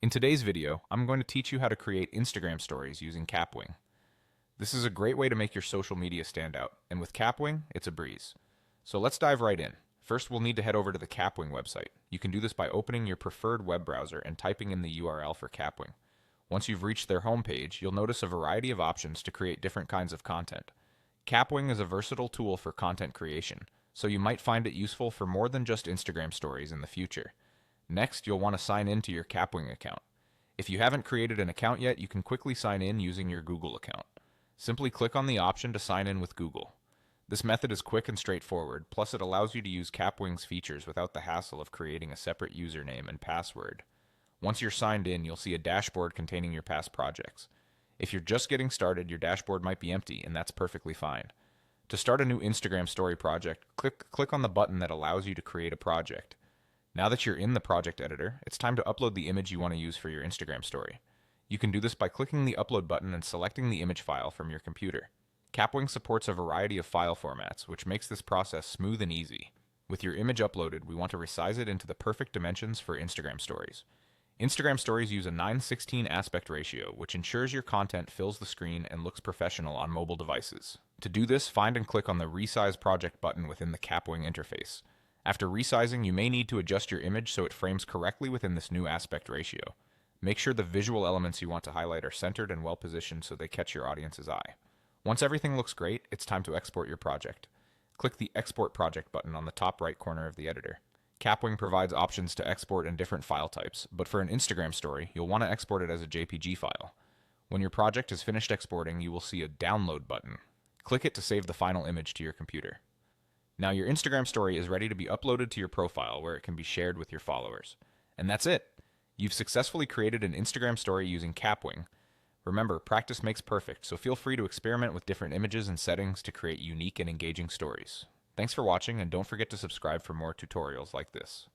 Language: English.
In today's video, I'm going to teach you how to create Instagram stories using Kapwing. This is a great way to make your social media stand out, and with Kapwing, it's a breeze. So let's dive right in. First, we'll need to head over to the Kapwing website. You can do this by opening your preferred web browser and typing in the URL for Kapwing. Once you've reached their homepage, you'll notice a variety of options to create different kinds of content. Kapwing is a versatile tool for content creation, so you might find it useful for more than just Instagram stories in the future. Next, you'll want to sign in to your Kapwing account. If you haven't created an account yet, you can quickly sign in using your Google account. Simply click on the option to sign in with Google. This method is quick and straightforward, plus it allows you to use Kapwing's features without the hassle of creating a separate username and password. Once you're signed in, you'll see a dashboard containing your past projects. If you're just getting started, your dashboard might be empty, and that's perfectly fine. To start a new Instagram story project, click on the button that allows you to create a project. Now that you're in the project editor, it's time to upload the image you want to use for your Instagram story. You can do this by clicking the upload button and selecting the image file from your computer. Kapwing supports a variety of file formats, which makes this process smooth and easy. With your image uploaded, we want to resize it into the perfect dimensions for Instagram stories. Instagram stories use a 9:16 aspect ratio, which ensures your content fills the screen and looks professional on mobile devices. To do this, find and click on the Resize Project button within the Kapwing interface. After resizing, you may need to adjust your image so it frames correctly within this new aspect ratio. Make sure the visual elements you want to highlight are centered and well positioned so they catch your audience's eye. Once everything looks great, it's time to export your project. Click the Export Project button on the top right corner of the editor. Kapwing provides options to export in different file types, but for an Instagram story, you'll want to export it as a JPG file. When your project is finished exporting, you will see a Download button. Click it to save the final image to your computer. Now your Instagram story is ready to be uploaded to your profile where it can be shared with your followers. And that's it! You've successfully created an Instagram story using Kapwing. Remember, practice makes perfect, so feel free to experiment with different images and settings to create unique and engaging stories. Thanks for watching, and don't forget to subscribe for more tutorials like this.